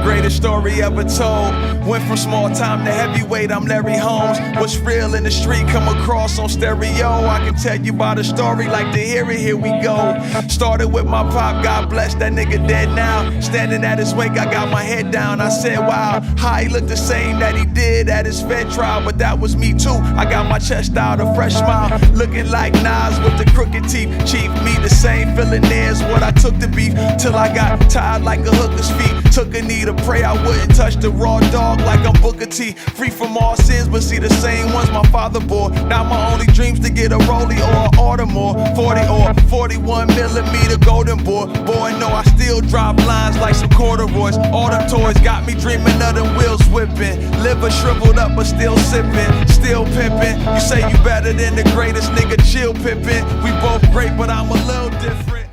greatest story ever told. Went from small time to heavyweight, I'm Larry Holmes. What's real in the street come across on stereo. I can tell you about a story, like to hear it, here we go. Started with my pop, God bless, that nigga dead now. Standing at his wake, I got my head down. I said, wow, how he looked the same that he did at his Fed trial. But that was me too, I got my chest out, a fresh smile. Looking like Nas with the crooked teeth. Chief, me the same feeling there's what I took to beef. Till I got tired like a hooker's feet. Took a knee to pray I wouldn't touch the raw dog like I'm Booker T. Free from all sins, but see the same ones my father bore. Now my only dreams to get a Rollie or an Audemars, 40 or 41 millimeter golden bore. Boy, no, I still drop lines like some corduroys. All them toys got me dreaming of them wheels whipping. Liver shriveled up, but still sipping, still pimping. You say you better than the greatest, nigga, chill pimping. We both great, but I'm a little different.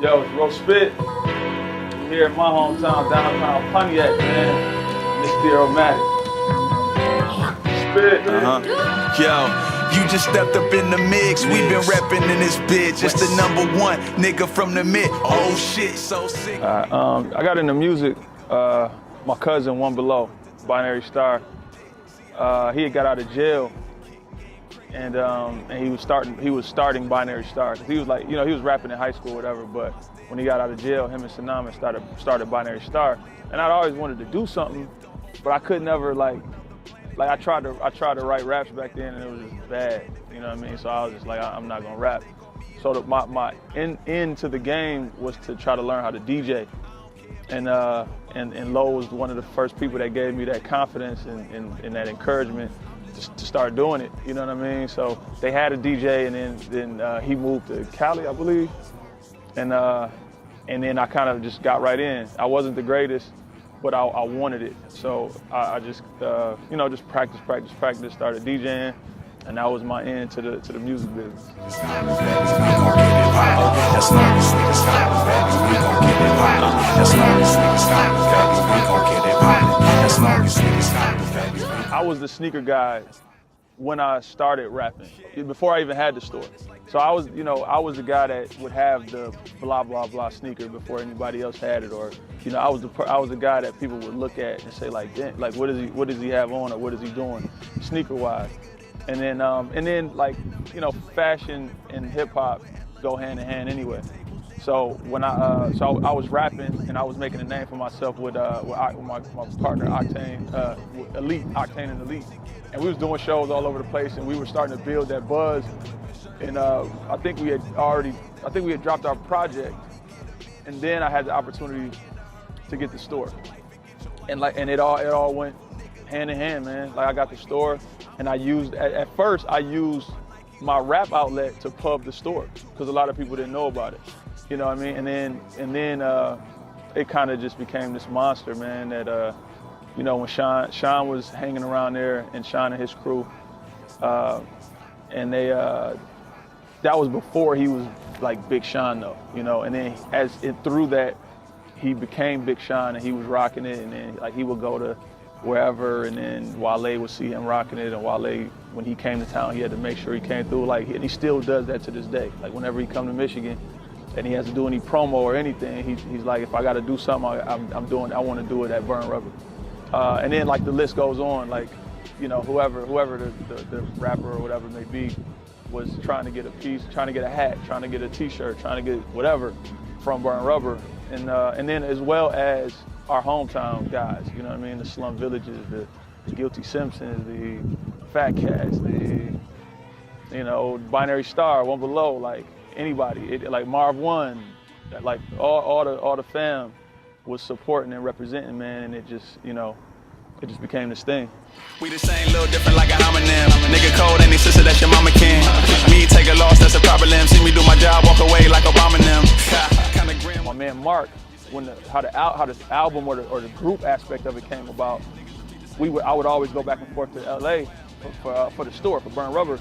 Yo, it's Roast Spit. I'm here in my hometown, downtown Pontiac, man. This Theorematic. Spit, man. Yo, you just stepped up in the mix. We been repping in this bitch. It's the #1 nigga from the mid. Oh shit, so sick. I got into music. My cousin, One Below, Binary Star. He had got out of jail, and he was starting Binary Star. Cause he was like, you know, he was rapping in high school, or whatever. But when he got out of jail, him and Sanam started Binary Star. And I'd always wanted to do something, but I could never like I tried to write raps back then, and it was just bad. You know what I mean? So I was just like, I'm not gonna rap. So my end to the game was to try to learn how to DJ. And Lo was one of the first people that gave me that confidence and that encouragement to start doing it. You know what I mean? So they had a DJ, and then he moved to Cali, I believe, and then I kind of just got right in. I wasn't the greatest, but I wanted it. So I just you know, just practice, started DJing, and that was my end to the music business. I was the sneaker guy when I started rapping, before I even had the store. So I was the guy that would have the blah blah blah sneaker before anybody else had it, or you know, I was the guy that people would look at and say like, damn, like what does he have on, or what is he doing sneaker wise? And then like, you know, fashion and hip hop go hand in hand anyway. So when I was rapping, and I was making a name for myself with my partner Octane, Octane and Elite, and we was doing shows all over the place, and we were starting to build that buzz. And I think we had dropped our project, and then I had the opportunity to get the store, and it all went hand in hand, man. Like I got the store, and at first I used my rap outlet to pub the store because a lot of people didn't know about it. You know what I mean? And then it kind of just became this monster, man, that you know, when Sean was hanging around there, and Sean and his crew, and they that was before he was like Big Sean though, you know, and then through that he became Big Sean, and he was rocking it, and then like he would go to wherever, and then Wale would see him rocking it, and Wale, when he came to town, he had to make sure he came through, like, and he still does that to this day. Like whenever he come to Michigan and he has to do any promo or anything, he's like, if I got to do something, I want to do it at Burn Rubber. And then like the list goes on, like, you know, whoever the rapper or whatever it may be was trying to get a piece, trying to get a hat, trying to get a t-shirt, trying to get whatever from Burn Rubber. And then as well as our hometown guys, you know what I mean? The Slum Villages, the Guilty Simpsons, the Fat Cats, the, you know, Binary Star, One Below, like anybody, like Marv One, like all the fam was supporting and representing, man, and it just, you know, it just became this thing. We the same, little different like a homonym. Nigga cold, any sister that's your mama can. Me take a loss, that's a problem. See me do my job, walk away like Obama and them. My man Mark, how this album or the group aspect of it came about, I would always go back and forth to LA for the store, for Burn Rubber,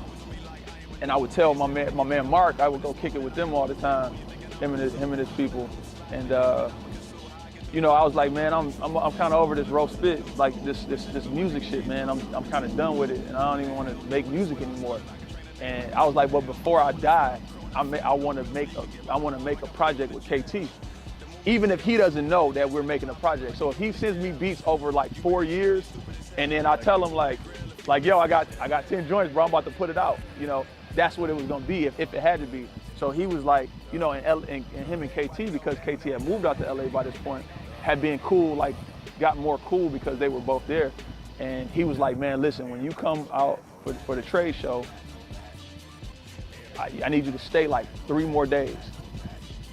and I would tell my man Mark, I would go kick it with them all the time, him and his people, and you know, I was like, man, I'm kind of over this roast spit, like this music shit, man. I'm kind of done with it, and I don't even want to make music anymore. And I was like, well, before I die, I want to make a project with KT. even if he doesn't know that we're making a project. So if he sends me beats over like 4 years, and then I tell him like, yo, I got 10 joints, bro, I'm about to put it out. You know, that's what it was gonna be if it had to be. So he was like, you know, and him and KT, because KT had moved out to LA by this point, had been cool, like got more cool because they were both there. And he was like, man, listen, when you come out for the trade show, I need you to stay like 3 more days.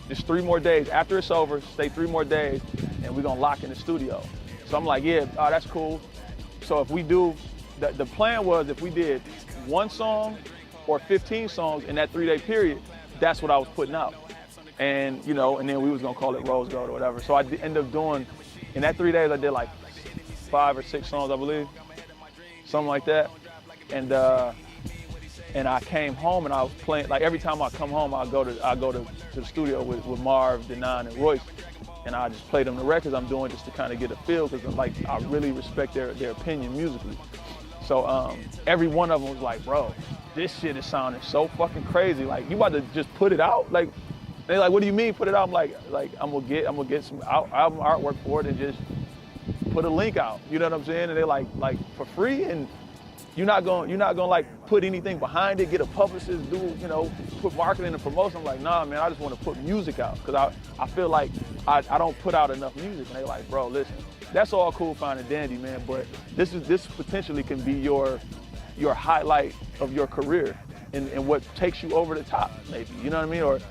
Just 3 more days. After it's over, stay 3 more days, and we're gonna lock in the studio. So I'm like, yeah, that's cool. So if we do, the plan was if we did 1 song or 15 songs in that 3-day period, that's what I was putting out. And, you know, and then we was gonna call it Rose Gold or whatever. So I ended up doing, in that 3 days, I did like 5 or 6 songs, I believe, something like that. And I came home and I was playing, like every time I come home, I go to the studio with Marv, Denon, and Royce, and I just play them the records I'm doing just to kind of get a feel, because like I really respect their opinion musically. So every one of them was like, bro, this shit is sounding so fucking crazy. Like, you about to just put it out? Like, they're like, what do you mean put it out? I'm like I'm gonna get some album artwork for it and just put a link out. You know what I'm saying? And they're like for free, and you're not gonna like put anything behind it, get a publicist, do, you know, put marketing and promotion. I'm like, nah, man, I just want to put music out, because I feel like I don't put out enough music. And they're like, bro, listen, that's all cool, fine and dandy, man, but this potentially can be your highlight of your career and what takes you over the top, maybe, you know what I mean?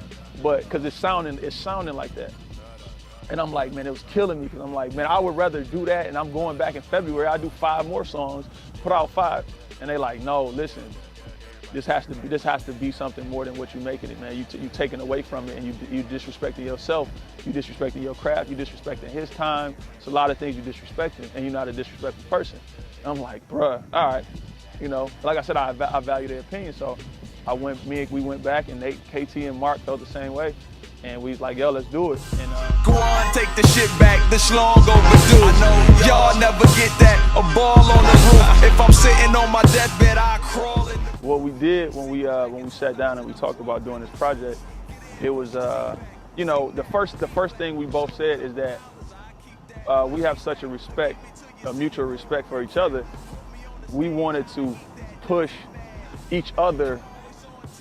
But because it's sounding like that. And I'm like, man, it was killing me, because I'm like, man, I would rather do that, and I'm going back in February, I do 5 more songs, put out 5. And they like, no, listen, this has to be something more than what you're making it, man. You taking away from it, and you disrespecting yourself, you disrespecting your craft, you disrespecting his time. It's a lot of things you disrespecting, and you're not a disrespectful person. And I'm like, bruh, all right, you know. Like I said, I value their opinion, so we went back, and KT and Mark felt the same way. And we was like, yo, let's do it. And go on, take the shit back, this long overdue. I know y'all never get that, a ball on the roof. If I'm sitting on my deathbed, I crawl in. What we did when we sat down and we talked about doing this project, it was, you know, the first thing we both said is that we have such a mutual respect for each other. We wanted to push each other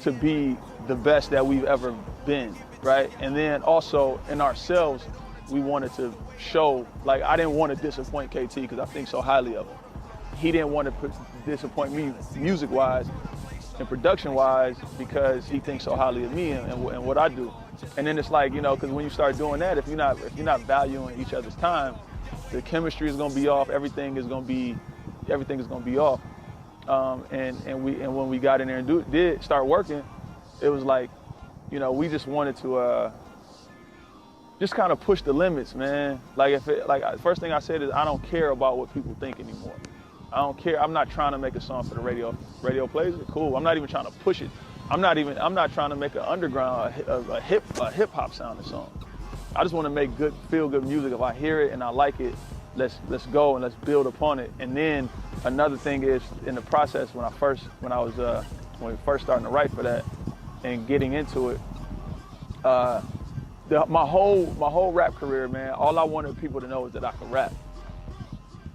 to be the best that we've ever been. Right? And then also in ourselves, we wanted to show, like, I didn't want to disappoint KT because I think so highly of him. He didn't want to disappoint me music-wise and production-wise because he thinks so highly of me and what I do. And then it's like, you know, because when you start doing that, if you're not valuing each other's time, the chemistry is going to be off. Everything is going to be off. And when we got in there and did start working, it was like, you know, we just wanted to just kind of push the limits, man. Like, first thing I said is I don't care about what people think anymore. I don't care. I'm not trying to make a song for the radio. Radio plays it, cool. I'm not even trying to push it. I'm not trying to make an underground, a hip hop sounding song. I just want to make feel good music. If I hear it and I like it, let's go and let's build upon it. And then another thing is, in the process, when we first starting to write for that and getting into it, my whole rap career, man, all I wanted people to know is that I could rap.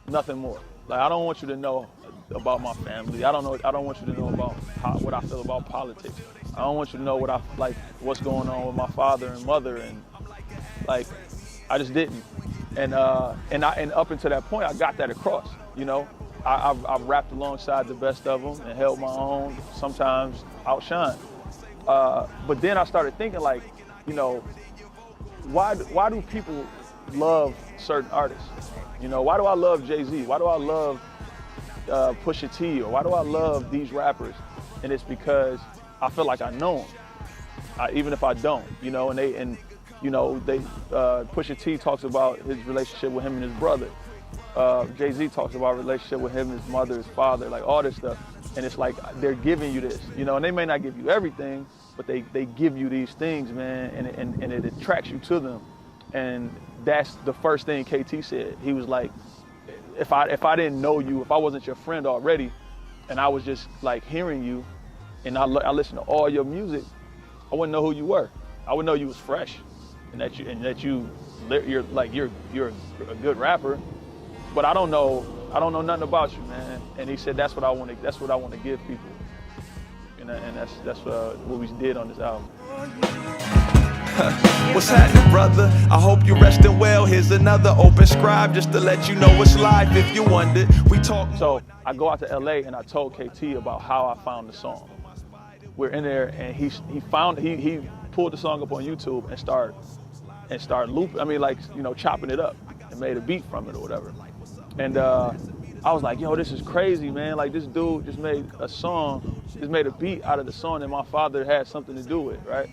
Nothing more. Like, I don't want you to know about my family. I don't want you to know about what I feel about politics. I don't want you to know what's going on with my father and mother, and like, I just didn't. And up until that point, I got that across. You know, I've rapped alongside the best of them and held my own, sometimes outshine. But then I started thinking, like, you know, why do people love certain artists? You know, why do I love Jay-Z? Why do I love Pusha T? Or why do I love these rappers? And it's because I feel like I know them, even if I don't. You know, Pusha T talks about his relationship with him and his brother. Jay-Z talks about relationship with him, his mother, his father, like all this stuff. And it's like they're giving you this, you know, and they may not give you everything, but they give you these things, man, and it attracts you to them. And that's the first thing KT said. He was like, if I didn't know you, if I wasn't your friend already, and I was just like hearing you, and I listened to all your music, I wouldn't know who you were. I would know you was fresh. you're a good rapper, but I don't know nothing about you, man. And he said that's what I want to give people, and that's what we did on this album. What's happening, brother? I hope you're resting well. Here's another open scribe just to let you know it's live if you wondered. We talk. So I go out to LA and I told KT about how I found the song. We're in there and he pulled the song up on YouTube and started looping. I mean, like, you know, chopping it up and made a beat from it or whatever. And I was like, yo, this is crazy, man. Like, this dude just made a beat out of the song that my father had something to do with, right?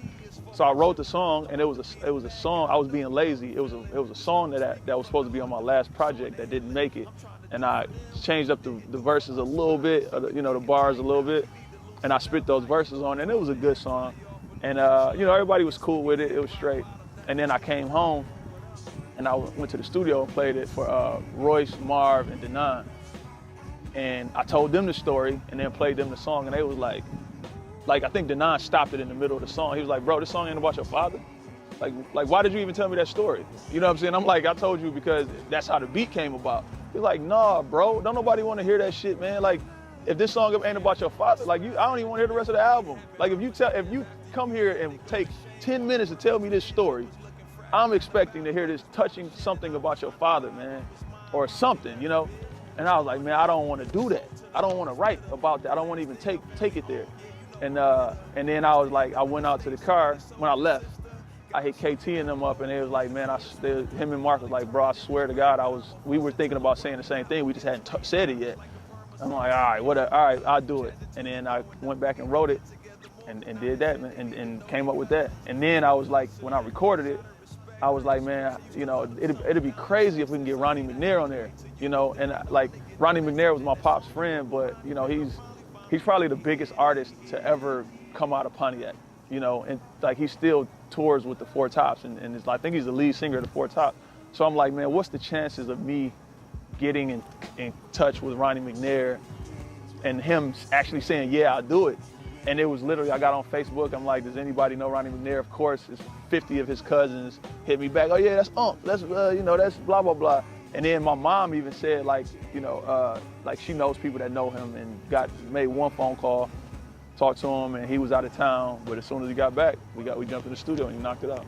So I wrote the song, and it was a song. I was being lazy. It was a song that was supposed to be on my last project that didn't make it, and I changed up the verses a little bit, you know, the bars a little bit, and I spit those verses on, and it was a good song, and you know, everybody was cool with it. It was straight. And then I came home, and I went to the studio and played it for Royce, Marv, and Denon, and I told them the story, and then played them the song, and they was like, I think Denon stopped it in the middle of the song. He was like, bro, this song ain't about your father. Like, why did you even tell me that story? You know what I'm saying? I'm like, I told you because that's how the beat came about. He's like, nah, bro, don't nobody want to hear that shit, man. Like, if this song ain't about your father, like, I don't even want to hear the rest of the album. Like, if you come here and take 10 minutes to tell me this story, I'm expecting to hear this touching something about your father, man, or something, you know? And I was like, man, I don't want to do that. I don't want to write about that. I don't want to even take it there. And then I was like, I went out to the car. When I left, I hit KT and them up, and they was like, man, him and Mark was like, bro, I swear to God, we were thinking about saying the same thing. We just hadn't said it yet. I'm like, all right, whatever. All right, I'll do it. And then I went back and wrote it and did that, man, and came up with that. And then I was like, when I recorded it, I was like, man, you know, it'd be crazy if we can get Ronnie McNair on there, you know. And like, Ronnie McNair was my pop's friend, but you know, he's probably the biggest artist to ever come out of Pontiac, you know, and like he still tours with the Four Tops, and I think he's the lead singer of the Four Tops. So I'm like, man, what's the chances of me getting in touch with Ronnie McNair and him actually saying, yeah, I'll do it? And it was literally, I got on Facebook, I'm like, does anybody know Ronnie McNair? Of course, 50 of his cousins hit me back, oh yeah, that's that's, you know, that's blah, blah, blah. And then my mom even said, like, you know, like she knows people that know him, and made one phone call, talked to him, and he was out of town. But as soon as he got back, we jumped in the studio and he knocked it out.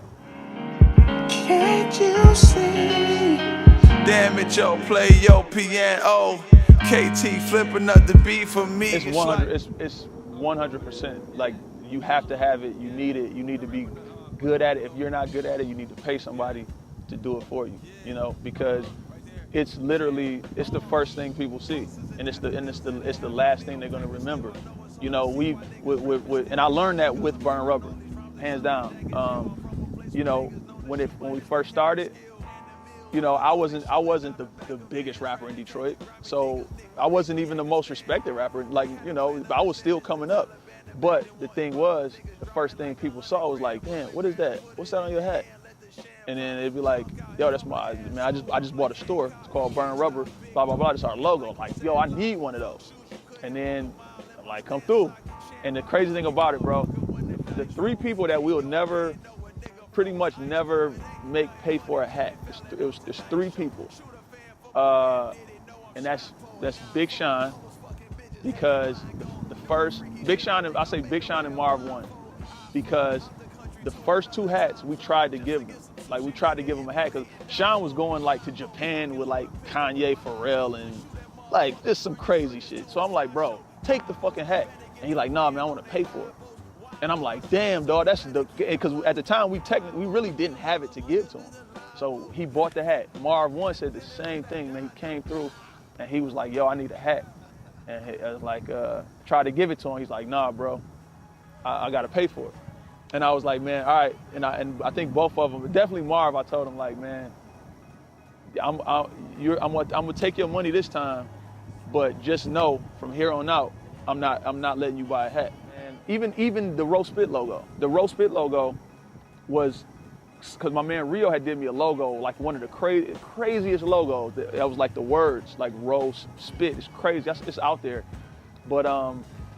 Can't you see? Damn it, yo, play your piano. KT, flip another beat for me. It's 100%. Like, you have to have it. You need it. You need to be good at it. If you're not good at it, you need to pay somebody to do it for you. You know, because it's literally, it's the first thing people see, and it's the last thing they're gonna remember. You know, and I learned that with Burn Rubber, hands down. You know, when we first started, you know, I wasn't the biggest rapper in Detroit, so I wasn't even the most respected rapper. Like, you know, I was still coming up. But the thing was, the first thing people saw was like, damn, what is that? What's that on your hat? And then it'd be like, yo, that's man, I just bought a store. It's called Burn Rubber, blah, blah, blah. That's our logo. I'm like, yo, I need one of those. And then I'm like, come through. And the crazy thing about it, bro, the 3 people that we'll pretty much never make pay for a hat. There's 3 people. And that's Big Sean, because the first, Big Sean, I say Big Sean and Marv won, because the first 2 hats we tried to give them. Like, we tried to give him a hat, because Sean was going like to Japan with like Kanye, Pharrell, and like just some crazy shit. So I'm like, bro, take the fucking hat. And he's like, nah, man, I want to pay for it. And I'm like, damn, dog, because at the time we really didn't have it to give to him. So he bought the hat. Marv One said the same thing, man. He came through and he was like, yo, I need a hat. And I was like, tried to give it to him. He's like, nah, bro, I got to pay for it. And I was like, man, all right. And I think both of them, but definitely Marv, I told him, like, man, I'm gonna take your money this time, but just know from here on out, I'm not letting you buy a hat. And even the Roast Spit logo. The Roast Spit logo was, because my man Rio had did me a logo, like one of the craziest logos. That was like the words, like Roast Spit. It's crazy. It's out there. But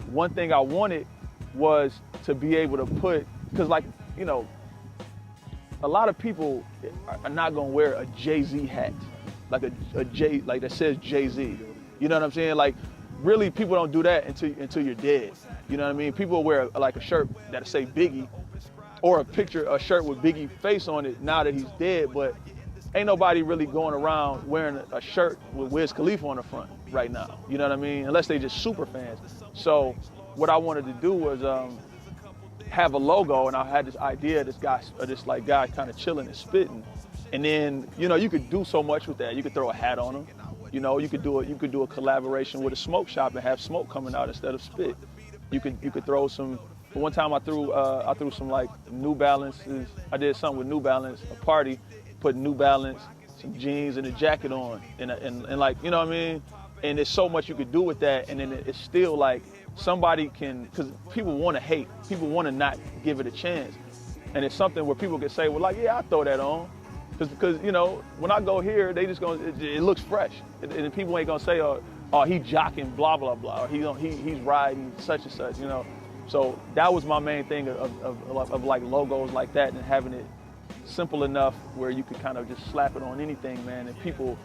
one thing I wanted was to be able to put, because, like, you know, a lot of people are not gonna wear a Jay-Z hat, like a J, like that says Jay-Z. You know what I'm saying? Like, really, people don't do that until you're dead. You know what I mean? People wear like a shirt that say Biggie, or a shirt with Biggie face on it now that he's dead, but ain't nobody really going around wearing a shirt with Wiz Khalifa on the front right now. You know what I mean? Unless they just super fans. So what I wanted to do was have a logo, and I had this idea, this guy kind of chilling and spitting. And then, you know, you could do so much with that. You could throw a hat on him. You know, you could do a collaboration with a smoke shop and have smoke coming out instead of spit. You could throw some. One time I threw some like New Balances. I did something with New Balance, a party, put New Balance, some jeans and a jacket on, and like, you know what I mean? And there's so much you could do with that, and then it's still like somebody can, because people want to hate, people want to not give it a chance, and it's something where people can say, well, like, yeah, I throw that on, because you know, when I go here, they just it looks fresh, and people ain't gonna say, oh, he jocking blah blah blah, or he's riding such and such, you know. So that was my main thing of like logos like that, and having it simple enough where you could kind of just slap it on anything, man, and people,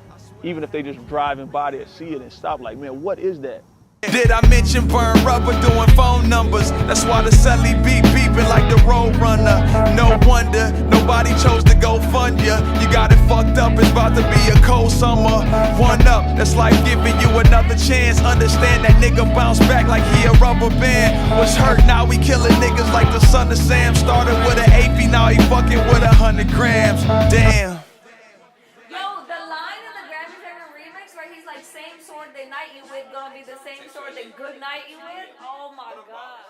even if they just driving by there, see it and stop, like, man, what is that? Did I mention burn rubber doing phone numbers? That's why the celly beep beeping like the road runner. No wonder nobody chose to go fund ya. You got it fucked up, it's about to be a cold summer. One up, that's like giving you another chance. Understand that nigga bounce back like he a rubber band. Was hurt, now we killing niggas like the son of Sam. Started with an AP, now he fucking with 100 grams. Damn. Like, same sword they knight you with gonna be the same sword they good night you with? Oh my God.